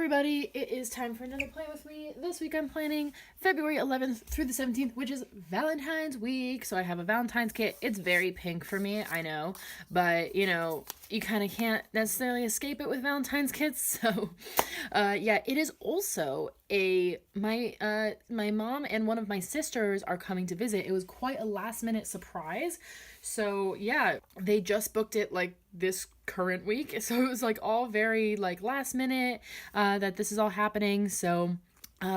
Everybody, it is time for another Plan With Me. This week I'm planning February 11th through the 17th, which is Valentine's week. So I have a Valentine's kit. It's very pink for me, I know, but you kind of can't necessarily escape it with Valentine's kits. So yeah, it is also my mom and one of my sisters are coming to visit. It was quite a last minute surprise. So yeah, they just booked it like this current week. So it was like all very like last minute that this is all happening. So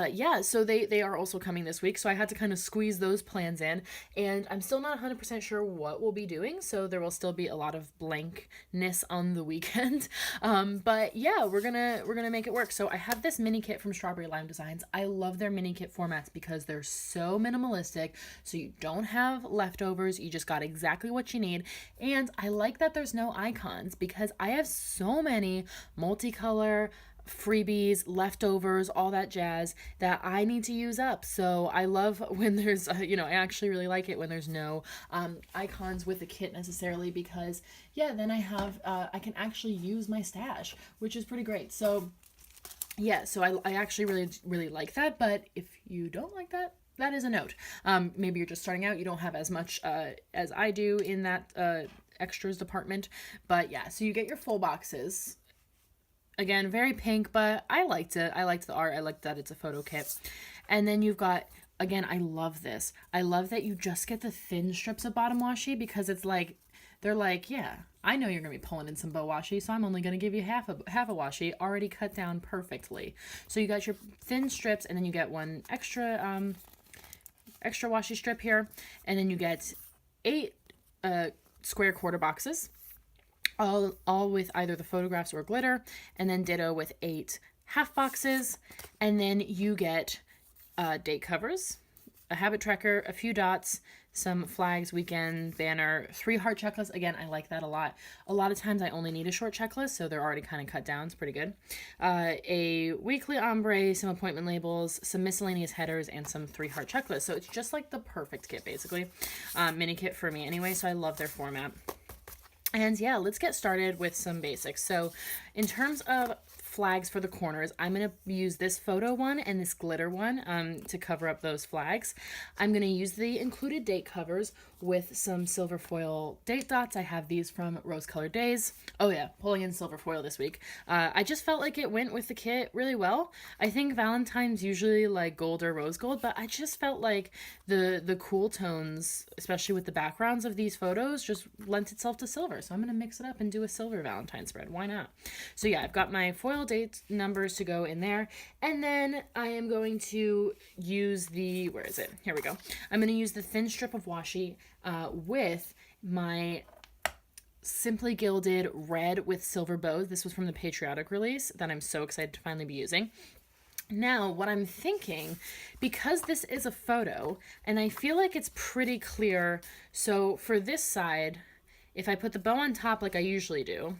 yeah, so they are also coming this week, so I had to kind of squeeze those plans in, and I'm still not 100% sure what we'll be doing, so there will still be a lot of blankness on the weekend. But yeah, we're gonna make it work. So I have this mini kit from Strawberry Lime Designs. I love their mini kit formats because they're so minimalistic, so you don't have leftovers, you just got exactly what you need. And I like that there's no icons because I have so many multicolor freebies, leftovers, all that jazz that I need to use up. So I love when there's, I actually really like it when there's no icons with the kit necessarily because, yeah, then I can actually use my stash, which is pretty great. So, yeah, so I actually really, really like that. But if you don't like that, that is a note. Maybe you're just starting out, you don't have as much as I do in that extras department. But yeah, so you get your full boxes. Again, very pink, but I liked it. I liked the art. I liked that it's a photo kit. And then you've got, again, I love this. I love that you just get the thin strips of bottom washi because it's like, they're like, yeah, I know you're going to be pulling in some bow washi, so I'm only going to give you half a washi already cut down perfectly. So you got your thin strips, and then you get one extra washi strip here, and then you get 8 square quarter boxes. All with either the photographs or glitter, and then ditto with 8 half boxes, and then you get date covers, a habit tracker, a few dots, some flags, weekend banner, 3 heart checklists. Again, I like that a lot. A lot of times I only need a short checklist, so they're already kind of cut down. It's pretty good. A weekly ombre, some appointment labels, some miscellaneous headers, and some 3 heart checklists. So it's just like the perfect kit, basically. Mini kit for me anyway, so I love their format. And yeah, let's get started with some basics. So in terms of flags for the corners, I'm going to use this photo one and this glitter one to cover up those flags. I'm going to use the included date covers with some silver foil date dots. I have these from Rose Colored Days. Oh yeah, pulling in silver foil this week. I just felt like it went with the kit really well. I think Valentine's usually like gold or rose gold, but I just felt like the cool tones, especially with the backgrounds of these photos, just lent itself to silver. So I'm going to mix it up and do a silver Valentine spread. Why not? So yeah, I've got my foil date numbers to go in there. And then I am going to use the, where is it? Here we go. I'm going to use the thin strip of washi with my Simply Gilded red with silver bows. This was from the Patriotic release that I'm so excited to finally be using. Now, what I'm thinking, because this is a photo, and I feel like it's pretty clear, so for this side, if I put the bow on top like I usually do,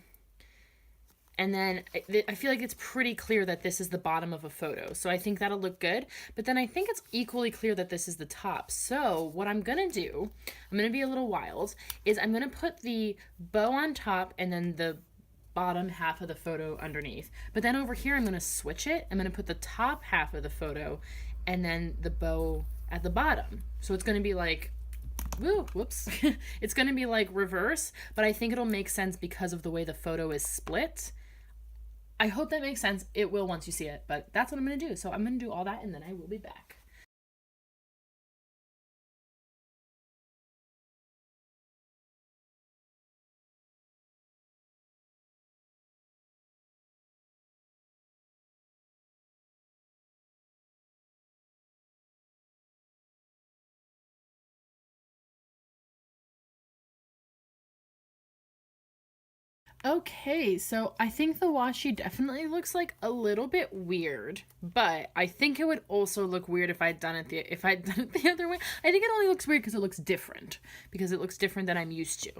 and then I feel like it's pretty clear that this is the bottom of a photo. So I think that'll look good. But then I think it's equally clear that this is the top. So what I'm going to do, I'm going to be a little wild, is I'm going to put the bow on top and then the bottom half of the photo underneath. But then over here, I'm going to switch it. I'm going to put the top half of the photo and then the bow at the bottom. So it's going to be like, whoops. It's going to be like reverse, but I think it'll make sense because of the way the photo is split. I hope that makes sense. It will once you see it, but that's what I'm going to do. So I'm going to do all that and then I will be back. Okay, so I think the washi definitely looks like a little bit weird, but I think it would also look weird if I'd done it the other way. I think it only looks weird because it looks different, than I'm used to.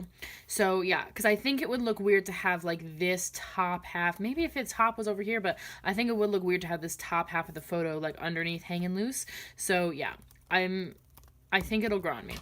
So yeah, because I think it would look weird to have like this top half. Maybe if its top was over here, but I think it would look weird to have this top half of the photo like underneath hanging loose. So yeah, I think it'll grow on me.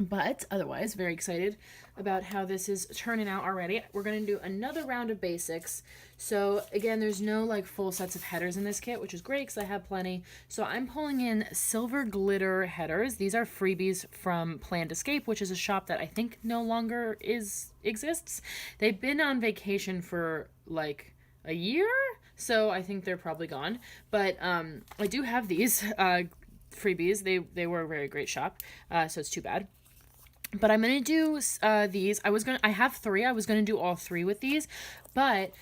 But otherwise, very excited about how this is turning out already. We're going to do another round of basics. So again, there's no like full sets of headers in this kit, which is great because I have plenty. So I'm pulling in silver glitter headers. These are freebies from Planned Escape, which is a shop that I think no longer exists. They've been on vacation for like a year, so I think they're probably gone. But I do have these freebies. They were a very great shop, so it's too bad. But I'm going to do these. I have 3. I was going to do all 3 with these, but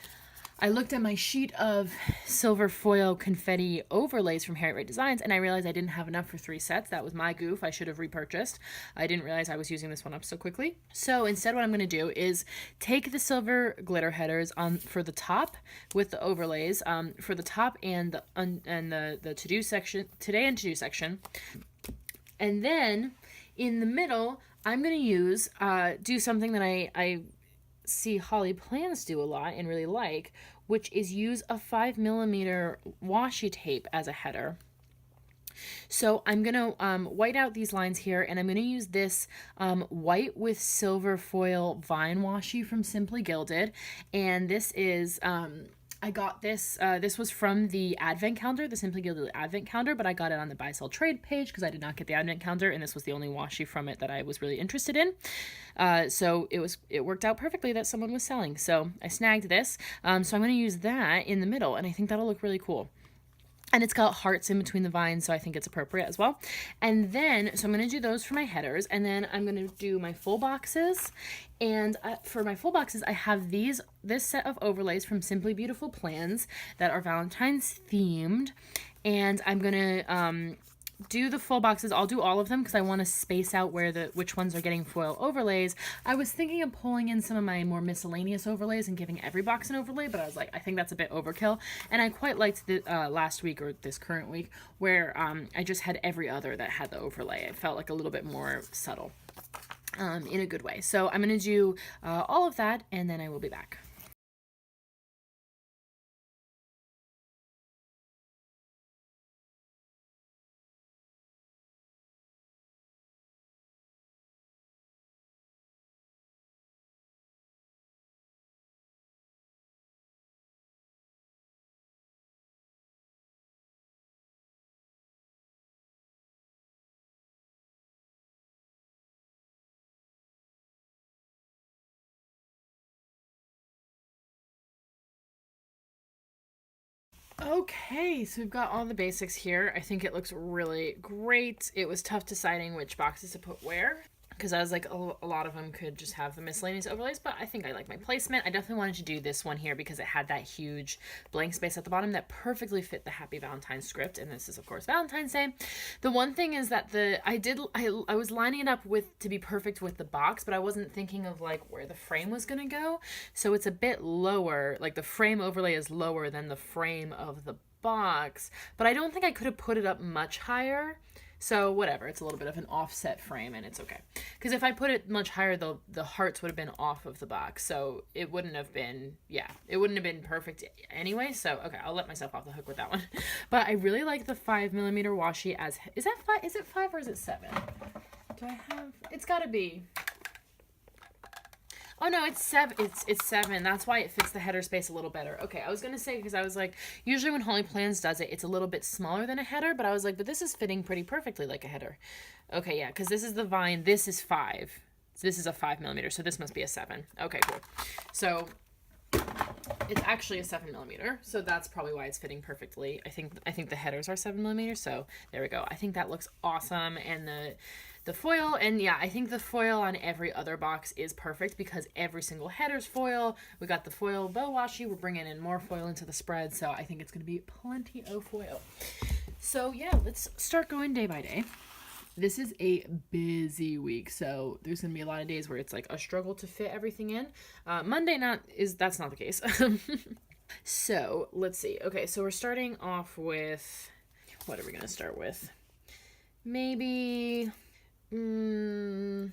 I looked at my sheet of silver foil confetti overlays from Plannable Designs, and I realized I didn't have enough for 3 sets. That was my goof. I should have repurchased. I didn't realize I was using this one up so quickly. So instead what I'm going to do is take the silver glitter headers on for the top with the overlays for the top and the to-do section, today and to-do section. And then in the middle, I'm going to use, do something that I see Holly Plans do a lot and really like, which is use a 5mm washi tape as a header. So I'm going to white out these lines here, and I'm going to use this white with silver foil vine washi from Simply Gilded. And this is... I got this, this was from the advent calendar, the Simply Gilded advent calendar, but I got it on the buy sell trade page because I did not get the advent calendar, and this was the only washi from it that I was really interested in. So it worked out perfectly that someone was selling. So I snagged this. So I'm going to use that in the middle, and I think that'll look really cool. And it's got hearts in between the vines, so I think it's appropriate as well. And then, so I'm going to do those for my headers, and then I'm going to do my full boxes. And for my full boxes, I have this set of overlays from Simply Beautiful Plans that are Valentine's themed. And I'm going to do the full boxes. I'll do all of them because I want to space out which ones are getting foil overlays. I was thinking of pulling in some of my more miscellaneous overlays and giving every box an overlay, but I was like, I think that's a bit overkill. And I quite liked the last week, or this current week, where I just had every other that had the overlay. It felt like a little bit more subtle in a good way. So I'm going to do all of that, and then I will be back. Okay, so we've got all the basics here. I think it looks really great. It was tough deciding which boxes to put where, because I was like, a lot of them could just have the miscellaneous overlays, but I think I like my placement. I definitely wanted to do this one here because it had that huge blank space at the bottom that perfectly fit the Happy Valentine's script, and this is, of course, Valentine's Day. The one thing is that I was lining it up to be perfect with the box, but I wasn't thinking of like where the frame was going to go, so it's a bit lower. Like the frame overlay is lower than the frame of the box, but I don't think I could have put it up much higher. So whatever, it's a little bit of an offset frame, and it's okay. Because if I put it much higher, the hearts would have been off of the box, so it wouldn't have been, it wouldn't have been perfect anyway. So okay, I'll let myself off the hook with that one. But I really like the 5mm washi as, is that 5? Is it 5 or is it 7? Do I have? It's got to be. Oh no, it's 7. It's 7. That's why it fits the header space a little better. Okay, I was gonna say, because I was like, usually when Holly Plans does it, it's a little bit smaller than a header, but I was like, but this is fitting pretty perfectly like a header. Okay, yeah, because this is the vine. This is 5. So this is a 5mm, so this must be a 7. Okay, cool. So it's actually a 7mm, so that's probably why it's fitting perfectly. I think the headers are 7mm, so there we go. I think that looks awesome, and the foil, and yeah, I think the foil on every other box is perfect because every single header's foil. We got the foil bow washi. We're bringing in more foil into the spread, so I think it's going to be plenty of foil. So yeah, let's start going day by day. This is a busy week, so there's going to be a lot of days where it's like a struggle to fit everything in. Monday that's not the case. So let's see. Okay, so we're starting off with, what are we going to start with? Maybe we'll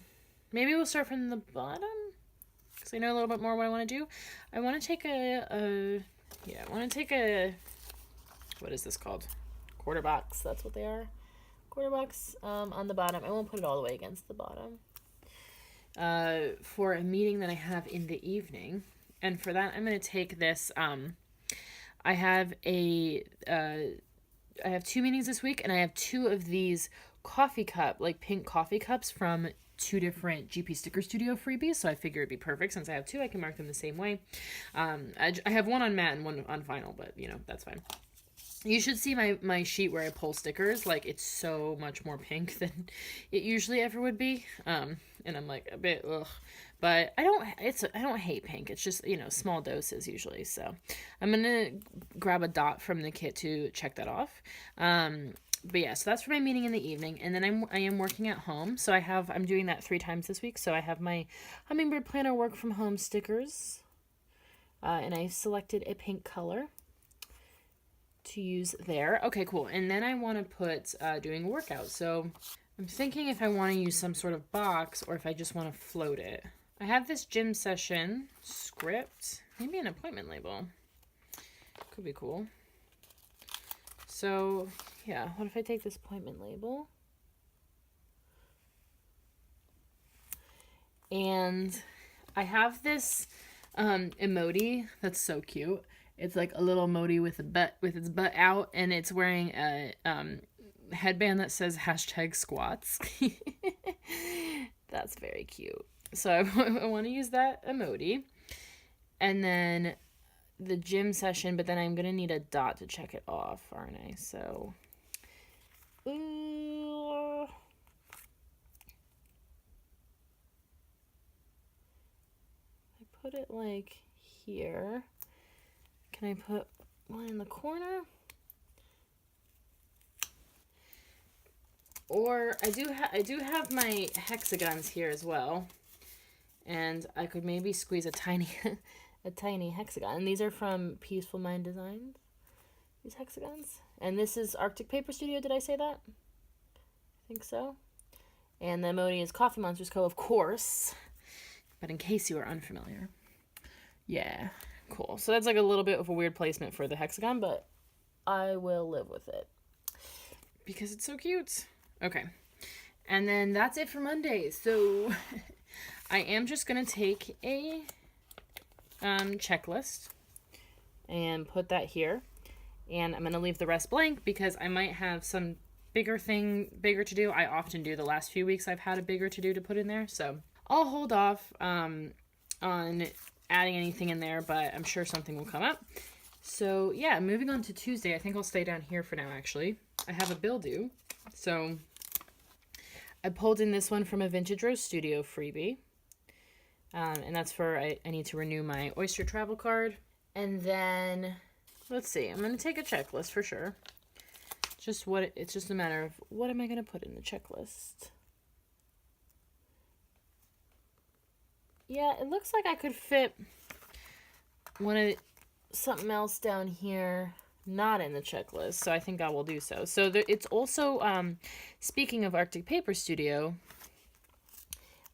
start from the bottom, because I know a little bit more what I want to do. I want to take what is this called? Quarter box. That's what they are. Quarter box on the bottom. I won't put it all the way against the bottom. for a meeting that I have in the evening. And for that, I'm going to take this. I have I have 2 meetings this week, and I have 2 of these coffee cup, like pink coffee cups from 2 different GP Sticker Studio freebies. So I figure it'd be perfect since I have 2. I can mark them the same way. I have one on matte and one on vinyl, but that's fine. You should see my sheet where I pull stickers. Like, it's so much more pink than it usually ever would be. And I'm like a bit ugh. But I don't hate pink. It's just, small doses usually. So I'm going to grab a dot from the kit to check that off. But yeah, so that's for my meeting in the evening. And then I am working at home. So I'm doing that 3 times this week. So I have my Hummingbird Planner work from home stickers. And I selected a pink color to use there. Okay, cool. And then I want to put doing a workout. So I'm thinking if I want to use some sort of box or if I just want to float it. I have this gym session script, maybe an appointment label. Could be cool. So yeah, what if I take this appointment label and I have this emoji that's so cute. It's like a little emoji with its butt out, and it's wearing a headband that says #squats. That's very cute. So I want to use that emoji. And then the gym session, but then I'm going to need a dot to check it off, aren't I? So I put it like here. Can I put one in the corner? Or I do have my hexagons here as well. And I could maybe squeeze a tiny hexagon. And these are from Peaceful Mind Designs. These hexagons. And this is Arctic Paper Studio. Did I say that? I think so. And the emoji is Coffee Monsters Co., of course. But in case you are unfamiliar. Yeah. Cool. So that's like a little bit of a weird placement for the hexagon, but I will live with it. Because it's so cute. Okay. And then that's it for Monday. So I am just going to take a checklist and put that here. And I'm going to leave the rest blank because I might have some bigger to do. I often do. The last few weeks I've had a bigger to do to put in there. So I'll hold off on adding anything in there, but I'm sure something will come up. So yeah, moving on to Tuesday. I think I'll stay down here for now, actually. I have a bill due. So I pulled in this one from a Vintage Rose Studio freebie. And that's for, I need to renew my Oyster travel card. And then, let's see, I'm going to take a checklist for sure. It's just a matter of what am I going to put in the checklist? Yeah, it looks like I could fit something else down here, not in the checklist. So I think I will do so. So it's also, speaking of Arctic Paper Studio,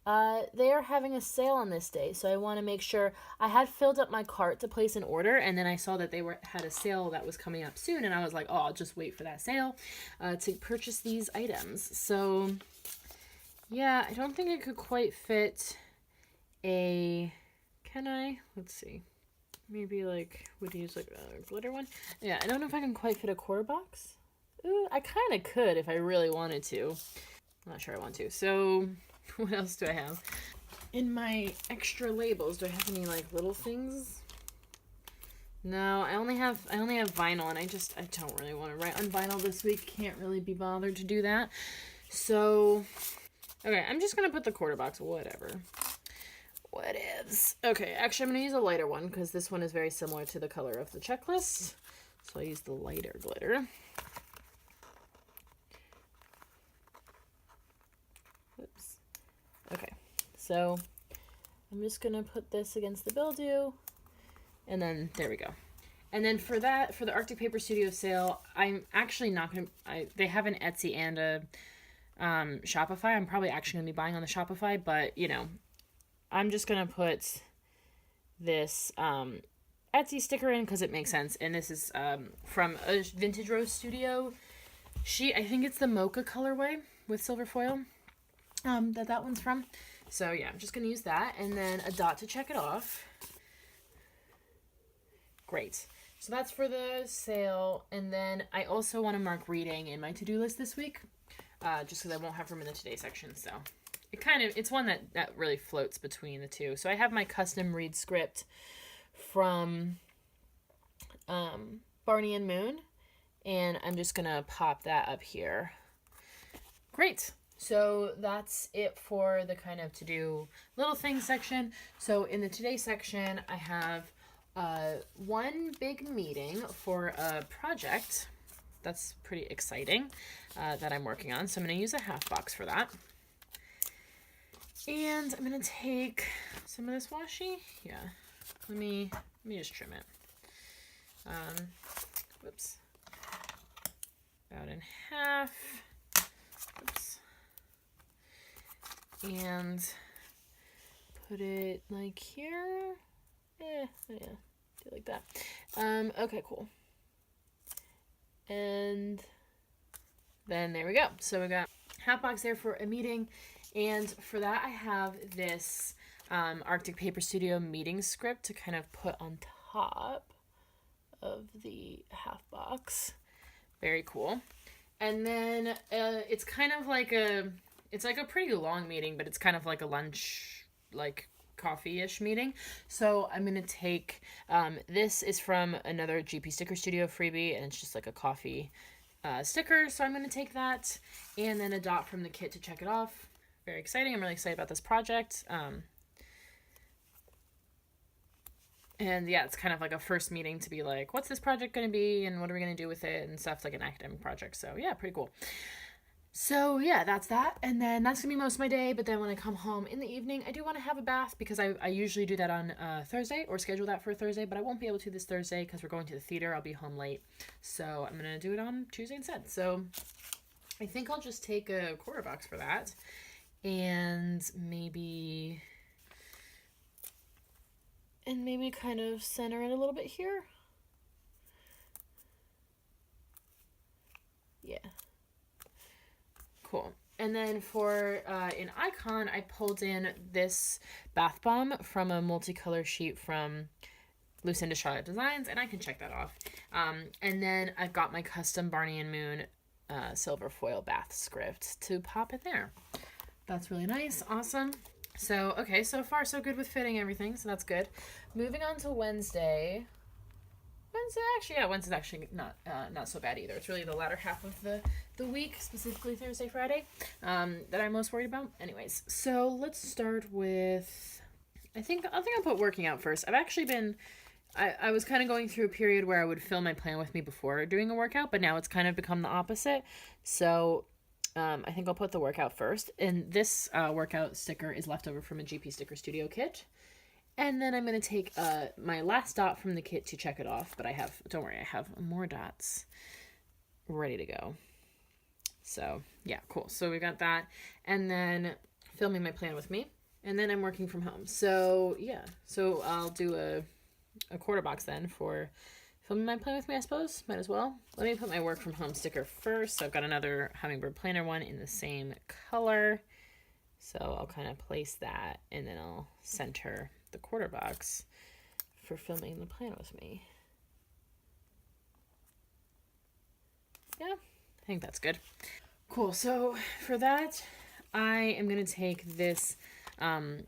they are having a sale on this day, so I want to make sure. I had filled up my cart to place an order, and then I saw that they had a sale that was coming up soon, and I was like, oh, I'll just wait for that sale to purchase these items. So yeah, I don't think I could quite fit can I? Let's see. Maybe would use a glitter one? Yeah, I don't know if I can quite fit a quarter box. Ooh, I kind of could if I really wanted to. I'm not sure I want to. So what else do I have? In my extra labels, do I have any little things? No, I only have vinyl, and I don't really want to write on vinyl this week. Can't really be bothered to do that. So, okay, I'm just gonna put the quarter box, whatever. Whatevs. Okay, actually I'm gonna use a lighter one because this one is very similar to the color of the checklist. So I use the lighter glitter. Oops. Okay, so I'm just gonna put this against the bill due, and then there we go. And then for the Arctic Paper Studio sale, I'm actually not gonna. They have an Etsy and a Shopify. I'm probably actually gonna be buying on the Shopify, but I'm just gonna put this Etsy sticker in because it makes sense. And this is from a Vintage Rose Studio sheet. I think it's the mocha colorway with silver foil. That one's from. So yeah, I'm just going to use that, and then a dot to check it off. Great. So that's for the sale. And then I also want to mark reading in my to-do list this week, just because I won't have room in the today section. So it's one that really floats between the two. So I have my custom read script from Barney and Moon, and I'm just going to pop that up here. Great. So that's it for the kind of to-do little things section. So in the today section, I have one big meeting for a project that's pretty exciting that I'm working on. So I'm going to use a half box for that. And I'm going to take some of this washi. Yeah. Let me just trim it. Whoops. About in half. Oops. And put it like here. Yeah, do like that. Okay, cool. And then there we go. So we got half box there for a meeting, and for that I have this Arctic Paper Studio meeting script to kind of put on top of the half box. Very cool. And then it's kind of like it's like a pretty long meeting, but it's kind of like a lunch, like coffee-ish meeting. So I'm gonna take this is from another GP Sticker Studio freebie, and it's just like a coffee sticker. So I'm gonna take that, and then a dot from the kit to check it off. Very exciting. I'm really excited about this project. And yeah, it's kind of like a first meeting to be like, what's this project going to be and what are we going to do with it and stuff, like an academic project. So yeah, pretty cool. So yeah, that's that. And then that's going to be most of my day. But then when I come home in the evening, I do want to have a bath, because I usually do that on Thursday, or schedule that for Thursday, but I won't be able to this Thursday because we're going to the theater. I'll be home late. So I'm going to do it on Tuesday instead. So I think I'll just take a quarter box for that, and maybe kind of center it a little bit here. Yeah. Cool. And then for an icon, I pulled in this bath bomb from a multicolor sheet from Lucinda Charlotte Designs, and I can check that off. And then I've got my custom Barney and Moon silver foil bath script to pop in there. That's really nice. Awesome. So, okay, so far so good with fitting everything, so that's good. Moving on to Wednesday. Wednesday's actually not so bad either. It's really the latter half of the week, specifically Thursday, Friday, that I'm most worried about. Anyways, so let's start with, I think I'll put working out first. I've actually been, I was kind of going through a period where I would film my plan with me before doing a workout, but now it's kind of become the opposite. So I think I'll put the workout first. And this workout sticker is left over from a GP Sticker Studio kit. And then I'm going to take my last dot from the kit to check it off. But don't worry, I have more dots ready to go. So yeah, cool. So we got that. And then filming my plan with me. And then I'm working from home. So yeah, so I'll do a quarter box then for filming my plan with me, I suppose. Might as well. Let me put my work from home sticker first. So I've got another Hummingbird Planner one in the same color. So I'll kind of place that, and then I'll center the quarter box for filming the plan with me. Yeah, I think that's good. Cool. So for that, I am going to take this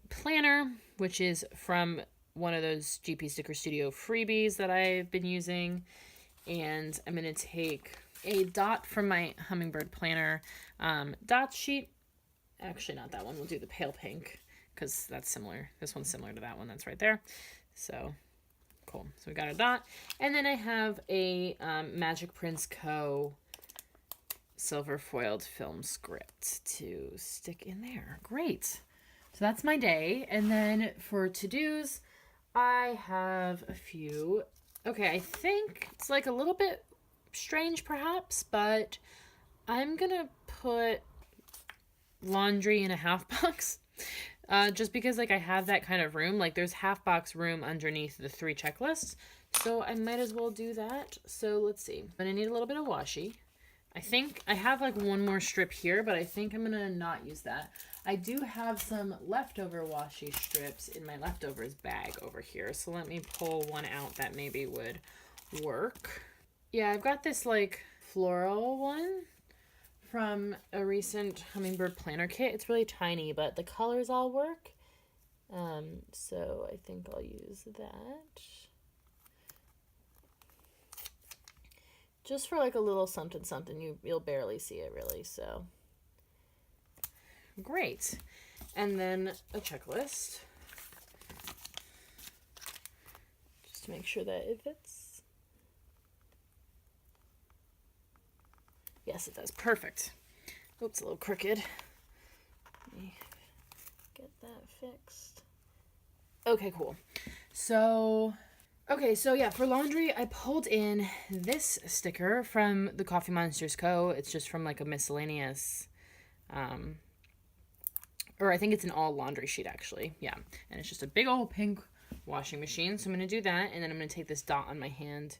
planner, which is from one of those GP Sticker Studio freebies that I've been using, and I'm going to take a dot from my Hummingbird Planner dot sheet. Actually, not that one. We'll do the pale pink, because that's similar. This one's similar to that one that's right there. So cool. So we got a dot, and then I have a Magic Prints Co. silver foiled film script to stick in there. Great. So that's my day. And then for to-dos, I have a few. Okay, I think it's like a little bit strange perhaps, but I'm gonna put laundry in a half box. Just because like I have that kind of room. Like there's half box room underneath the 3 checklists. So I might as well do that. So let's see. I'm gonna need a little bit of washi. I think I have like one more strip here, but I think I'm gonna not use that. I do have some leftover washi strips in my leftovers bag over here. So let me pull one out that maybe would work. Yeah, I've got this like floral one from a recent hummingbird planner kit. It's really tiny, but the colors all work. So I think I'll use that. Just for like a little something something. You'll barely see it really, so. Great. And then a checklist. Just to make sure that it fits. Yes, it does. Perfect. Oops, a little crooked. Let me get that fixed. Okay, cool. So yeah, for laundry, I pulled in this sticker from the Coffee Monsters Co. It's just from like a miscellaneous, or I think it's an all laundry sheet actually. Yeah, and it's just a big old pink washing machine. So I'm going to do that, and then I'm going to take this dot on my hand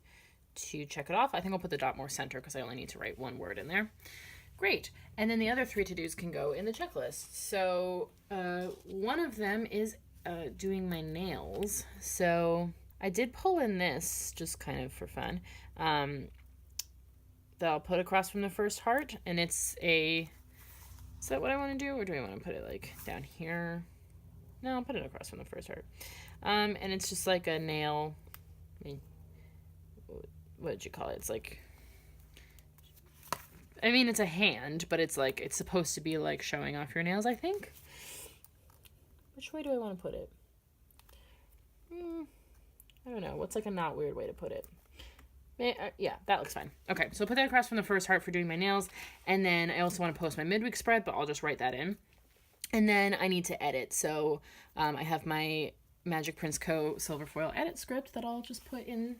to check it off. I think I'll put the dot more center because I only need to write one word in there. Great. And then the other 3 to-dos can go in the checklist. So one of them is doing my nails. So I did pull in this just kind of for fun. That I'll put across from the first heart, and it's a... Is that what I want to do, or do I want to put it like down here? No, I'll put it across from the first heart. And it's just like a nail. I mean, what did you call it? It's like... I mean, it's a hand, but it's like, it's supposed to be like showing off your nails, I think. Which way do I want to put it? I don't know. What's like a not weird way to put it? Yeah, that looks fine. Okay, so I'll put that across from the first heart for doing my nails. And then I also want to post my midweek spread, but I'll just write that in. And then I need to edit. So I have my Magic Prince Co. Silver Foil edit script that I'll just put in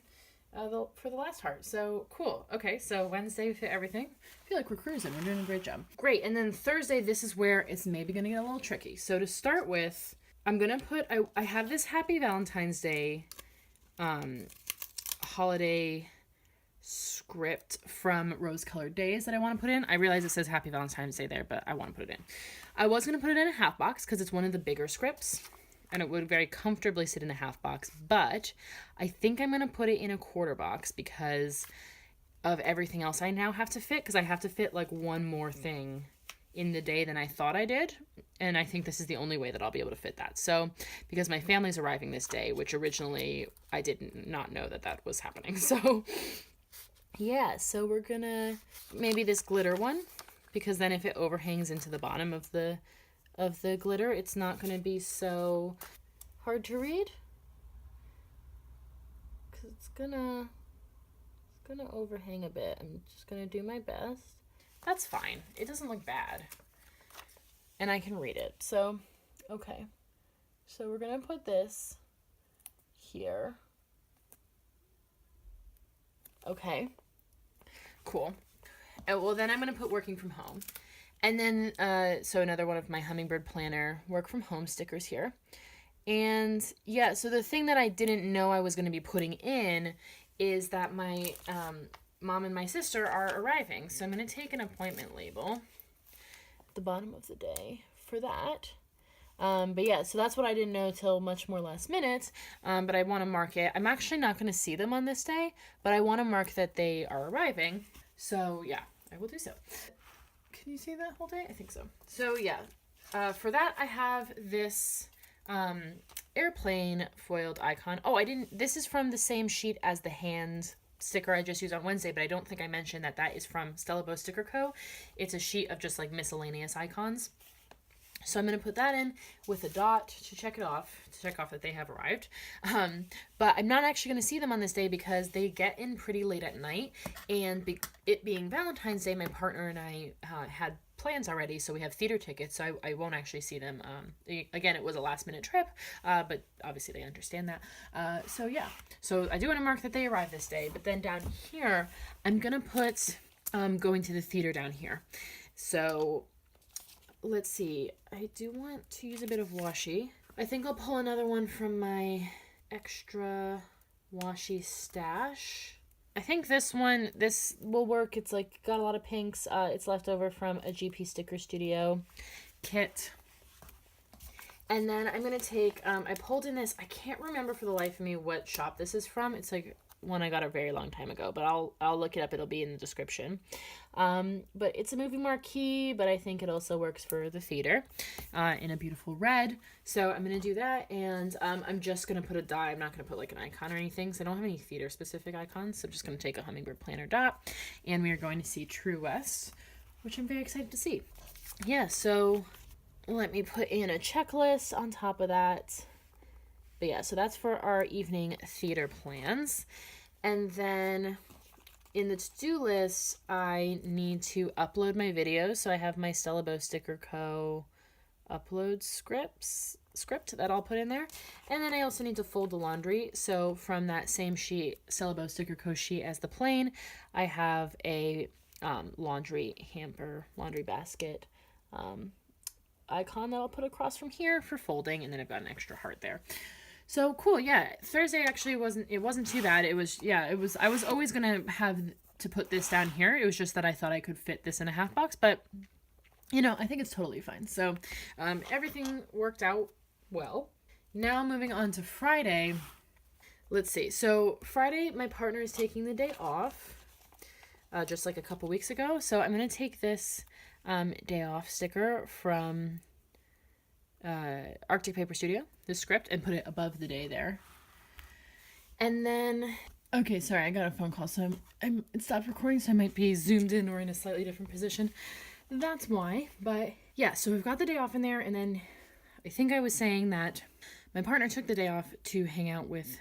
for the last heart. So cool. Okay, so Wednesday we fit everything. I feel like we're cruising. We're doing a great job. Great. And then Thursday, this is where it's maybe going to get a little tricky. So to start with, I'm going to put, I have this Happy Valentine's Day holiday script from Rose Colored Days that I want to put in. I realize it says Happy Valentine's Day there, but I want to put it in. I was going to put it in a half box because it's one of the bigger scripts, and it would very comfortably sit in a half box, but I think I'm going to put it in a quarter box because of everything else I now have to fit, because I have to fit like one more thing in the day than I thought I did, and I think this is the only way that I'll be able to fit that. So, because my family's arriving this day, which originally I did not know that was happening, so yeah, so we're gonna maybe this glitter one, because then if it overhangs into the bottom of the glitter, it's not gonna be so hard to read, because it's gonna overhang a bit. I'm just gonna do my best. That's fine. It doesn't look bad, and I can read it. So, okay. So we're gonna put this here. Okay. Cool. Well, then I'm going to put working from home. And then, so another one of my Hummingbird Planner work from home stickers here. And yeah, so the thing that I didn't know I was going to be putting in is that my mom and my sister are arriving. So I'm going to take an appointment label at the bottom of the day for that. But yeah, so that's what I didn't know till much more last minute, but I want to mark it. I'm actually not going to see them on this day, but I want to mark that they are arriving. So yeah, I will do so. Can you see that whole day? I think so. So yeah, for that I have this airplane foiled icon. Oh, this is from the same sheet as the hand sticker I just used on Wednesday, but I don't think I mentioned that is from Stella Bow Sticker Co. It's a sheet of just like miscellaneous icons. So I'm going to put that in with a dot to check off that they have arrived. But I'm not actually going to see them on this day because they get in pretty late at night. And it being Valentine's Day, my partner and I had plans already, so we have theater tickets, so I won't actually see them. Again, it was a last minute trip, but obviously they understand that. So yeah, so I do want to mark that they arrived this day, but then down here, I'm going to put going to the theater down here. So let's see, I do want to use a bit of washi. I think I'll pull another one from my extra washi stash. I think this will work. It's like got a lot of pinks. It's left over from a GP Sticker Studio kit. And then I'm going to take, I pulled in this, I can't remember for the life of me what shop this is from. It's like one I got a very long time ago, but I'll look it up. It'll be in the description. But it's a movie marquee, but I think it also works for the theater in a beautiful red. So I'm going to do that, and I'm just going to put a die. I'm not going to put like an icon or anything, so I don't have any theater specific icons. So I'm just going to take a hummingbird planner dot, and we are going to see True West, which I'm very excited to see. Yeah, so let me put in a checklist on top of that. But yeah, so that's for our evening theater plans. And then in the to-do list, I need to upload my videos. So I have my Stella Bow Sticker Co. upload script that I'll put in there. And then I also need to fold the laundry. So from that same sheet, Stella Bow Sticker Co. sheet as the plane, I have a laundry hamper, laundry basket icon that I'll put across from here for folding, and then I've got an extra heart there. So cool. Yeah, Thursday actually wasn't too bad. It was I was always gonna have to put this down here. It was just that I thought I could fit this in a half box, but I think it's totally fine. So everything worked out well. Now moving on to Friday. Let's see. So Friday, my partner is taking the day off, just like a couple weeks ago. So I'm gonna take this day off sticker from Arctic Paper Studio, the script, and put it above the day there. And then, okay, sorry, I got a phone call, so it stopped recording, so I might be zoomed in or in a slightly different position. That's why. But yeah, so we've got the day off in there, and then I think I was saying that my partner took the day off to hang out with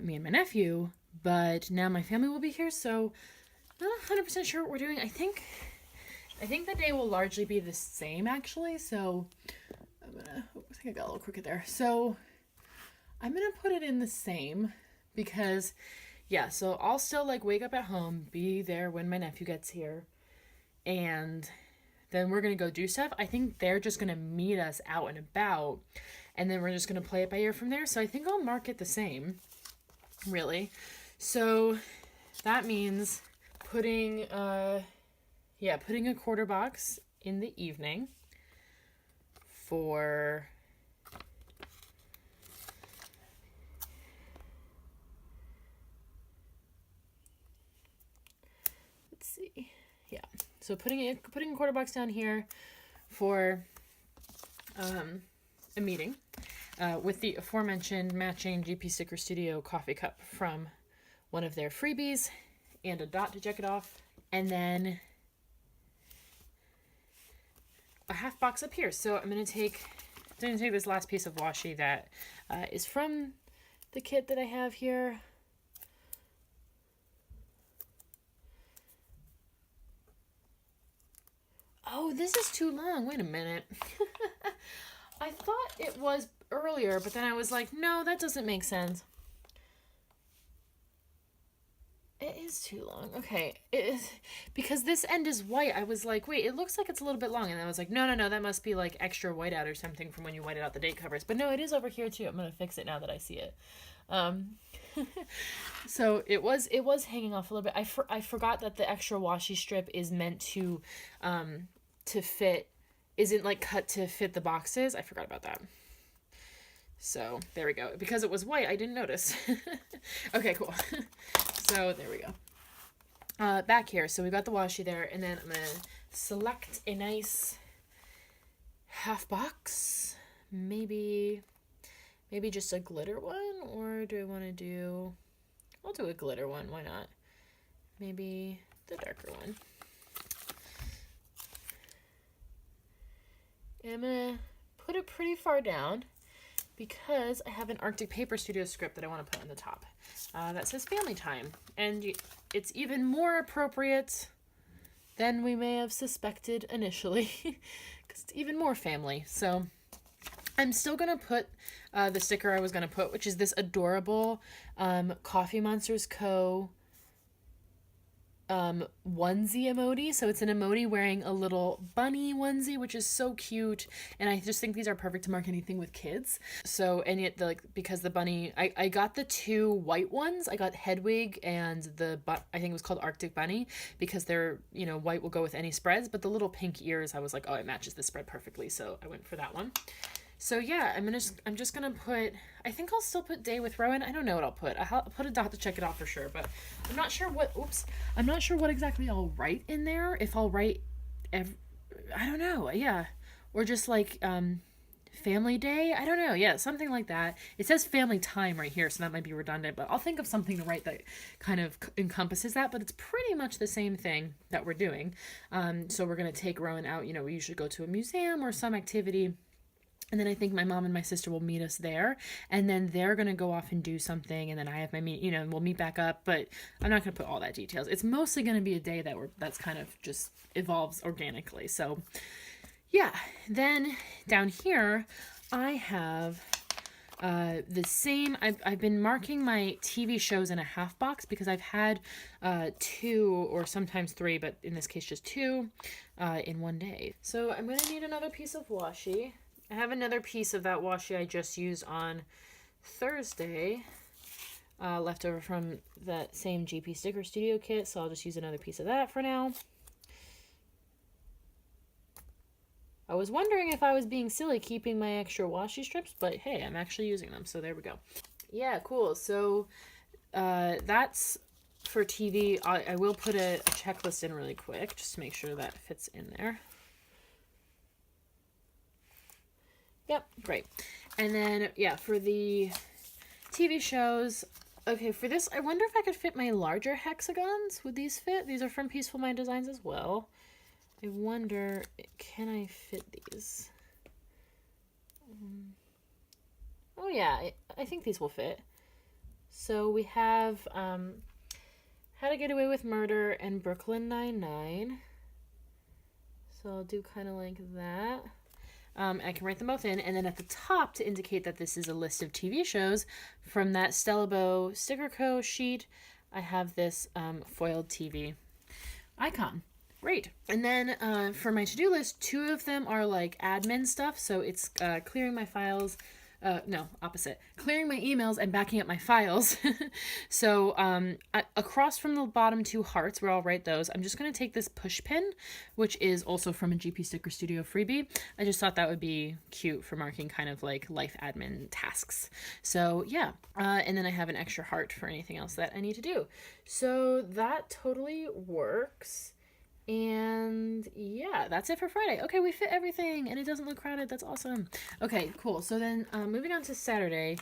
me and my nephew, but now my family will be here, so not 100% sure what we're doing. I think the day will largely be the same, actually, so I think I got a little crooked there. So I'm gonna put it in the same because, yeah, so I'll still like wake up at home, be there when my nephew gets here, and then we're gonna go do stuff. I think they're just gonna meet us out and about, and then we're just gonna play it by ear from there. So I think I'll mark it the same, really. So that means putting a quarter box in the evening for so putting a quarter box down here for a meeting with the aforementioned matching GP Sticker Studio coffee cup from one of their freebies and a dot to check it off, and then a half box up here. So I'm going to take this last piece of washi that is from the kit that I have here. Oh, this is too long. Wait a minute. I thought it was earlier, but then I was like, no, that doesn't make sense. It is too long. Okay. It is, because this end is white. I was like, wait, it looks like it's a little bit long. And I was like, no, that must be like extra whiteout or something from when you whited out the date covers. But no, it is over here too. I'm going to fix it now that I see it. So it was hanging off a little bit. I forgot that the extra washi strip is meant to fit, isn't like cut to fit the boxes. I forgot about that. So there we go. Because it was white, I didn't notice. Okay, cool. So there we go. Back here, so we've got the washi there, and then I'm gonna select a nice half box. Maybe just a glitter one, or do I want to do? I'll do a glitter one. Why not? Maybe the darker one. And I'm gonna put it pretty far down because I have an Arctic Paper Studio script that I want to put on the top that says family time. And it's even more appropriate than we may have suspected initially because it's even more family. So I'm still going to put the sticker I was going to put, which is this adorable Coffee Monsters Co. onesie emoji. So it's an emoji wearing a little bunny onesie, which is so cute. And I just think these are perfect to mark anything with kids. So, and yet, like, because the bunny, I got the two white ones. I got Hedwig and I think it was called Arctic Bunny, because they're, you know, white will go with any spreads. But the little pink ears, I was like, oh, it matches the spread perfectly. So I went for that one. So yeah, I'm just gonna put, I think I'll still put day with Rowan. I don't know what I'll put. I'll put a dot to check it off for sure, but I'm not sure what exactly I'll write in there. If I'll write, I don't know, yeah. Or just like, family day? I don't know, yeah, something like that. It says family time right here, so that might be redundant, but I'll think of something to write that kind of encompasses that, but it's pretty much the same thing that we're doing. So we're gonna take Rowan out, you know, we usually go to a museum or some activity. And then I think my mom and my sister will meet us there, and then they're going to go off and do something. And then I have my meet, you know, we'll meet back up, but I'm not going to put all that details. It's mostly going to be a day that's kind of just evolves organically. So yeah, then down here I have the same, I've been marking my TV shows in a half box because I've had 2 or sometimes 3, but in this case just 2 in one day. So I'm going to need another piece of washi. I have another piece of that washi I just used on Thursday, left over from that same GP Sticker Studio kit, so I'll just use another piece of that for now. I was wondering if I was being silly keeping my extra washi strips, but hey, I'm actually using them, so there we go. Yeah, cool. So that's for TV. I will put a checklist in really quick, just to make sure that fits in there. Yep, great. And then, yeah, for the TV shows, okay, for this, I wonder if I could fit my larger hexagons. Would these fit? These are from Peaceful Mind Designs as well. I wonder, can I fit these? Oh, yeah, I think these will fit. So we have How to Get Away with Murder and Brooklyn Nine-Nine. So I'll do kind of like that. I can write them both in, and then at the top, to indicate that this is a list of TV shows, from that Stella Bow Sticker Co. sheet, I have this foiled TV icon. Great. And then for my to-do list, 2 of them are like admin stuff, so it's clearing my files. No, opposite. Clearing my emails and backing up my files. So across from the bottom 2 hearts, where I'll write those, I'm just going to take this push pin, which is also from a GP Sticker Studio freebie. I just thought that would be cute for marking kind of like life admin tasks. So yeah, and then I have an extra heart for anything else that I need to do. So that totally works. And yeah, that's it for Friday. Okay, we fit everything and it doesn't look crowded. That's awesome. Okay, cool. So then moving on to Saturday,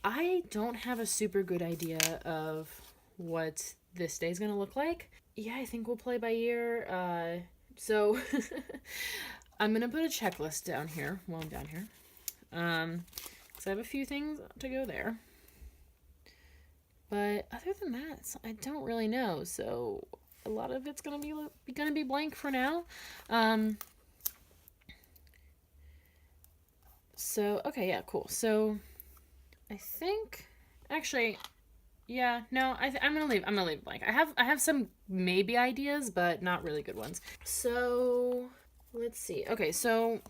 I don't have a super good idea of what this day is going to look like. Yeah, I think we'll play by ear. So I'm going to put a checklist down here while I'm down here. Because I have a few things to go there. But other than that, I don't really know. So a lot of it's gonna be blank for now. So okay, yeah, cool. So I think actually, yeah, no, I'm gonna leave it blank. I have some maybe ideas, but not really good ones. So let's see. Okay, so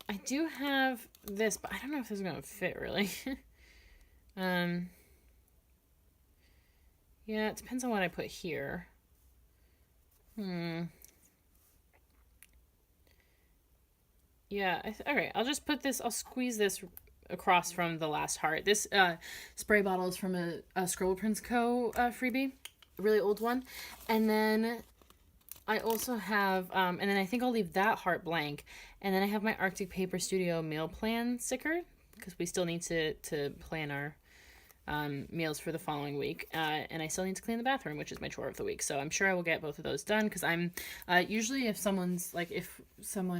I do have this, but I don't know if this is gonna fit really. Yeah, it depends on what I put here. Yeah, alright, I'll just put this, I'll squeeze this across from the last heart. This spray bottle is from a Scribble Prints Co. Freebie, a really old one. And then I also have, and then I think I'll leave that heart blank. And then I have my Arctic Paper Studio meal plan sticker, because we still need to plan our meals for the following week, and I still need to clean the bathroom, which is my chore of the week, so I'm sure I will get both of those done, because I'm usually if someone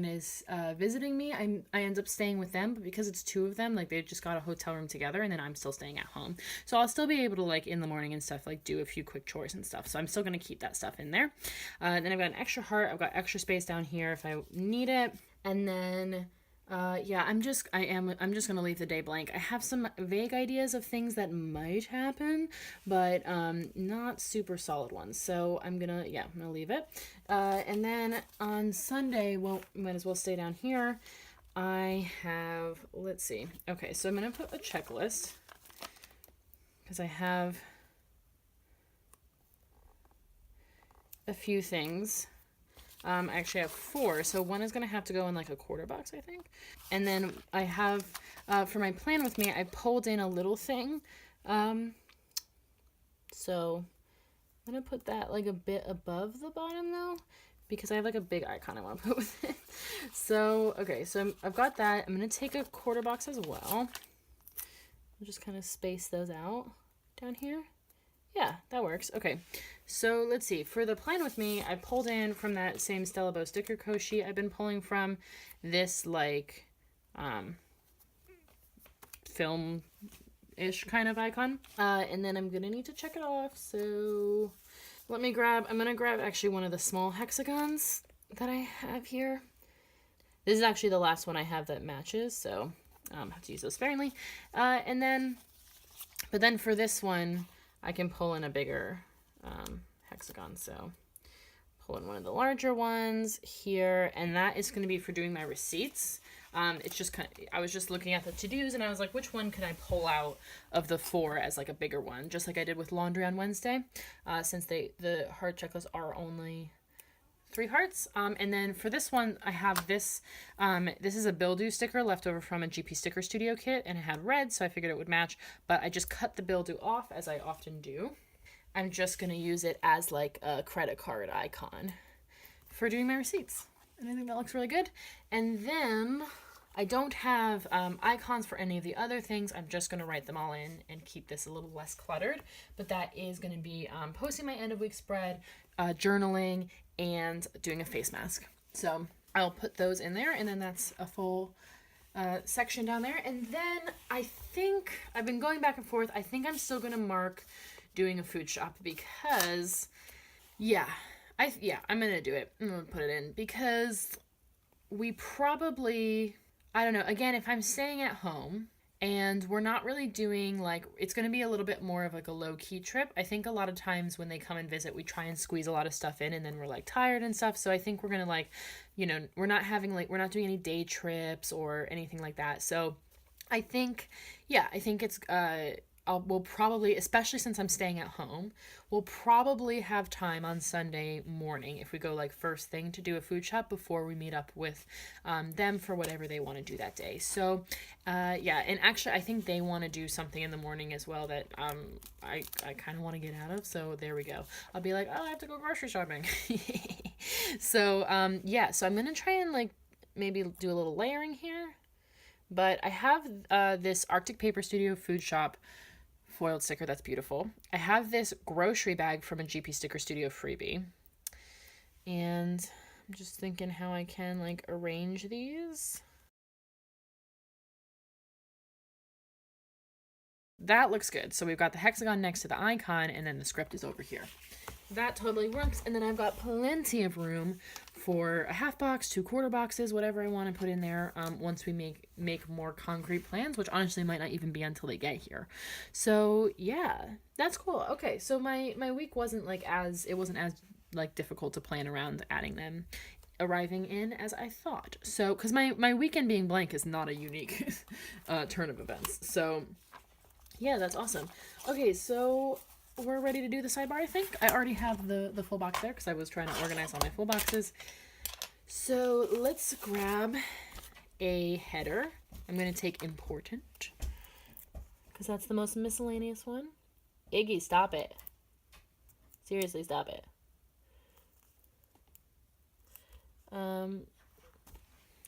is visiting me, I end up staying with them, but because it's 2 of them, like, they just got a hotel room together, and then I'm still staying at home, so I'll still be able to, like, in the morning and stuff, like, do a few quick chores and stuff, so I'm still going to keep that stuff in there. Then I've got an extra heart, I've got extra space down here if I need it, and then Yeah, I'm just gonna leave the day blank. I have some vague ideas of things that might happen, but not super solid ones. So I'm gonna leave it. And then on Sunday, well, might as well stay down here. I have, let's see. Okay, so I'm gonna put a checklist because I have a few things. I actually have 4, so one is going to have to go in like a quarter box, I think. And then I have, for my plan with me, I pulled in a little thing. So I'm going to put that like a bit above the bottom though, because I have like a big icon I want to put with it. So, okay, so I've got that. I'm going to take a quarter box as well. I'll just kind of space those out down here. Yeah, that works. Okay, so let's see. For the plan with me, I pulled in from that same Stella Bow sticker co sheet I've been pulling from, this like film-ish kind of icon. And then I'm gonna need to check it off. So I'm gonna grab actually one of the small hexagons that I have here. This is actually the last one I have that matches, so I have to use those sparingly. But then for this one, I can pull in a bigger hexagon. So pull in one of the larger ones here, and that is going to be for doing my receipts. It's just I was just looking at the to-dos, and I was like, which one can I pull out of the 4 as like a bigger one, just like I did with laundry on Wednesday, since the heart checklists are only 3 hearts. And then for this one, I have this. This is a Bill Do sticker left over from a GP Sticker Studio kit, and it had red, so I figured it would match. But I just cut the Bill Do off, as I often do. I'm just going to use it as like a credit card icon for doing my receipts. And I think that looks really good. And then I don't have icons for any of the other things. I'm just going to write them all in and keep this a little less cluttered. But that is going to be posting my end of week spread, journaling, and doing a face mask. So I'll put those in there, and then that's a full section down there. And then I think I've been going back and forth. I think I'm still going to mark doing a food shop because I'm going to do it. I'm going to put it in because we probably, I don't know, again, if I'm staying at home and we're not really doing like, it's going to be a little bit more of like a low-key trip. I think a lot of times when they come and visit, we try and squeeze a lot of stuff in, and then we're like tired and stuff. So I think we're going to like, we're not doing any day trips or anything like that. So I think it's, we'll probably, especially since I'm staying at home, we'll probably have time on Sunday morning if we go like first thing to do a food shop before we meet up with them for whatever they want to do that day. So and actually I think they want to do something in the morning as well that I kind of want to get out of. So there we go. I'll be like, oh, I have to go grocery shopping. So so I'm gonna try and like maybe do a little layering here. But I have this Arctic Paper Studio food shop foiled sticker that's beautiful. I have this grocery bag from a GP Sticker Studio freebie. And I'm just thinking how I can like arrange these. That looks good. So we've got the hexagon next to the icon, and then the script is over here. That totally works. And then I've got plenty of room for a half box, 2 quarter boxes, whatever I want to put in there once we make more concrete plans, which honestly might not even be until they get here. So yeah, that's cool. Okay, so my week wasn't as like difficult to plan around adding them arriving in as I thought. So because my weekend being blank is not a unique turn of events. So yeah, that's awesome. Okay, so we're ready to do the sidebar, I think. I already have the full box there because I was trying to organize all my full boxes. So let's grab a header. I'm going to take important because that's the most miscellaneous one. Iggy, stop it. Seriously, stop it.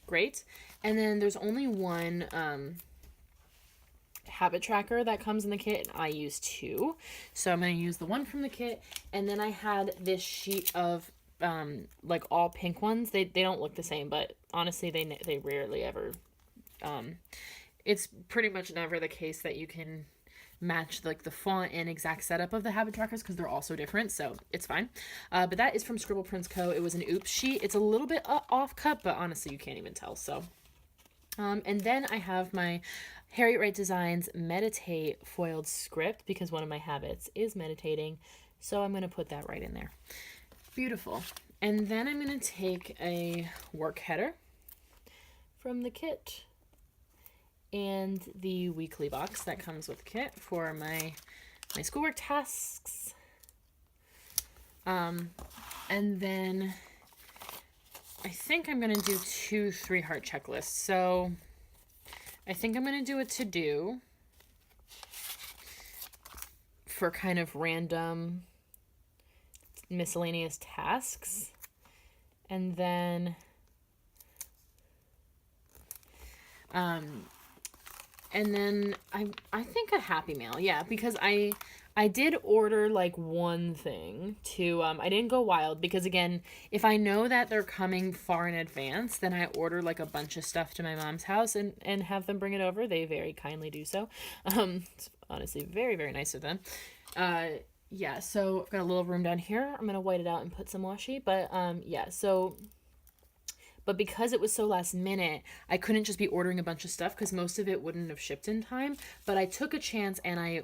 Great. And then there's only one habit tracker that comes in the kit, and I use 2, so I'm going to use the one from the kit. And then I had this sheet of like all pink ones. They don't look the same, but honestly they rarely ever it's pretty much never the case that you can match like the font and exact setup of the habit trackers because they're all so different, so it's fine. But that is from Scribble Prints Co. It was an oops sheet. It's a little bit off cut, but honestly you can't even tell. So And then I have my Harriet Wright Designs Meditate foiled script because one of my habits is meditating. So I'm going to put that right in there. Beautiful. And then I'm going to take a work header from the kit and the weekly box that comes with the kit for my schoolwork tasks. And then I think I'm going to do 2 3-heart checklists. So I think I'm going to do a to-do for kind of random miscellaneous tasks. And then I think a Happy Mail. Yeah, because I did order like one thing to I didn't go wild because again, if I know that they're coming far in advance, then I order like a bunch of stuff to my mom's house and have them bring it over. They very kindly do so. It's honestly very, very nice of them. Yeah, so I've got a little room down here. I'm gonna white it out and put some washi, but yeah, so but because it was so last minute, I couldn't just be ordering a bunch of stuff because most of it wouldn't have shipped in time. But I took a chance and I,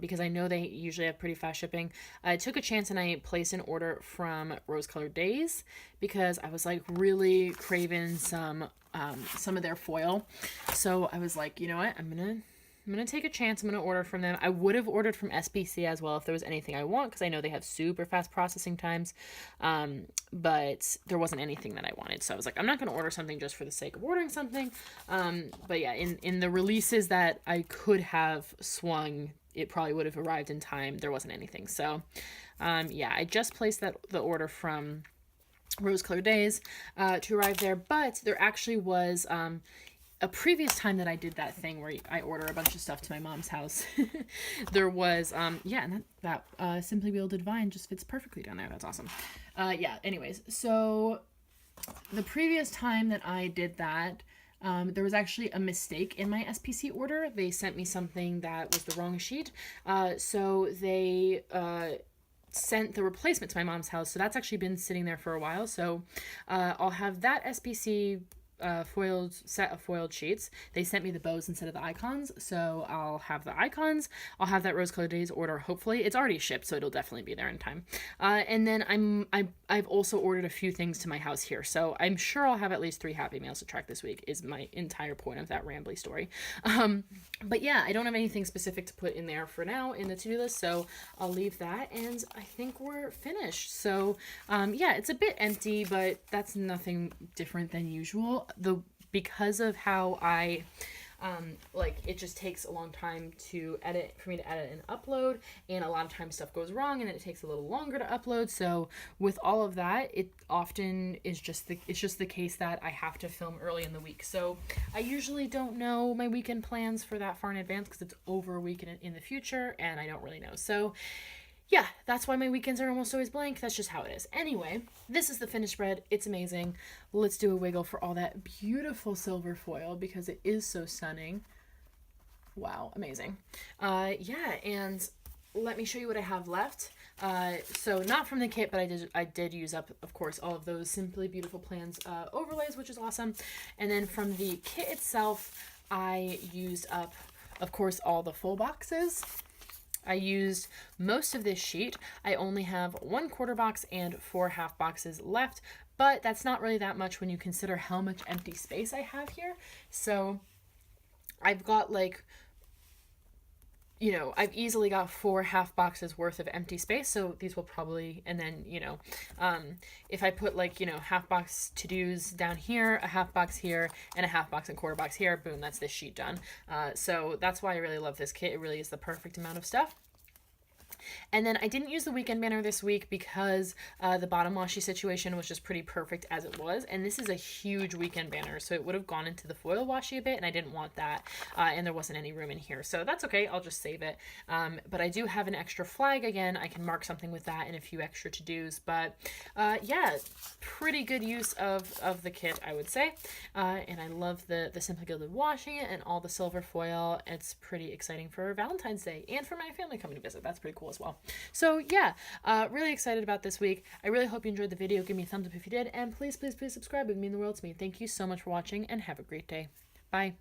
because I know they usually have pretty fast shipping, I took a chance and I placed an order from Rose Colored Days because I was like really craving some of their foil. So I was like, you know what, I'm gonna take a chance. I'm gonna order from them. I would have ordered from SBC as well if there was anything I want because I know they have super fast processing times, but there wasn't anything that I wanted. So I was like, I'm not gonna order something just for the sake of ordering something. But yeah, in the releases that I could have swung, it probably would have arrived in time. There wasn't anything. So yeah, I just placed the order from Rose Colored Days to arrive there, but there actually was a previous time that I did that thing where I order a bunch of stuff to my mom's house. There was yeah, and that Simply Wielded Vine just fits perfectly down there. That's awesome. Yeah, anyways, so the previous time that I did that, there was actually a mistake in my SPC order. They sent me something that was the wrong sheet, so they sent the replacement to my mom's house. So that's actually been sitting there for a while. So I'll have that SPC foiled set of foiled sheets. They sent me the bows instead of the icons, so I'll have the icons. I'll have that Rose Colored Days order. Hopefully, it's already shipped, so it'll definitely be there in time. And then I've also ordered a few things to my house here, so I'm sure I'll have at least 3 Happy Mails to track this week. Is my entire point of that rambly story. But yeah, I don't have anything specific to put in there for now in the to-do list, so I'll leave that, and I think we're finished. So yeah, it's a bit empty, but that's nothing different than usual. Because of how I like it just takes a long time to edit, for me to edit and upload, and a lot of times stuff goes wrong and it takes a little longer to upload. So with all of that, it often is just the case that I have to film early in the week. So I usually don't know my weekend plans for that far in advance because it's over a week in the future and I don't really know. So yeah, that's why my weekends are almost always blank. That's just how it is. Anyway, this is the finished spread. It's amazing. Let's do a wiggle for all that beautiful silver foil because it is so stunning. Wow, amazing. Yeah, and let me show you what I have left. So not from the kit, but I did use up, of course, all of those Simply Beautiful Plans overlays, which is awesome. And then from the kit itself, I used up, of course, all the full boxes. I used most of this sheet. I only have 1/4 box and 4 half boxes left, but that's not really that much when you consider how much empty space I have here. So I've got like, you know, I've easily got 4 half boxes worth of empty space. So these will probably, and then, you know, if I put like, you know, half box to-dos down here, a half box here, and a half box and 1/4 box here, boom, that's this sheet done. So that's why I really love this kit. It really is the perfect amount of stuff. And then I didn't use the weekend banner this week because the bottom washi situation was just pretty perfect as it was. And this is a huge weekend banner, so it would have gone into the foil washi a bit, and I didn't want that. And there wasn't any room in here, so that's okay. I'll just save it. But I do have an extra flag again. I can mark something with that and a few extra to-dos. But yeah, pretty good use of the kit, I would say. And I love the Simply Gilded washi and all the silver foil. It's pretty exciting for Valentine's Day and for my family coming to visit. That's pretty cool as well. So yeah, really excited about this week. I really hope you enjoyed the video. Give me a thumbs up if you did, and please, please, please subscribe. It would mean the world to me. Thank you so much for watching, and have a great day. Bye.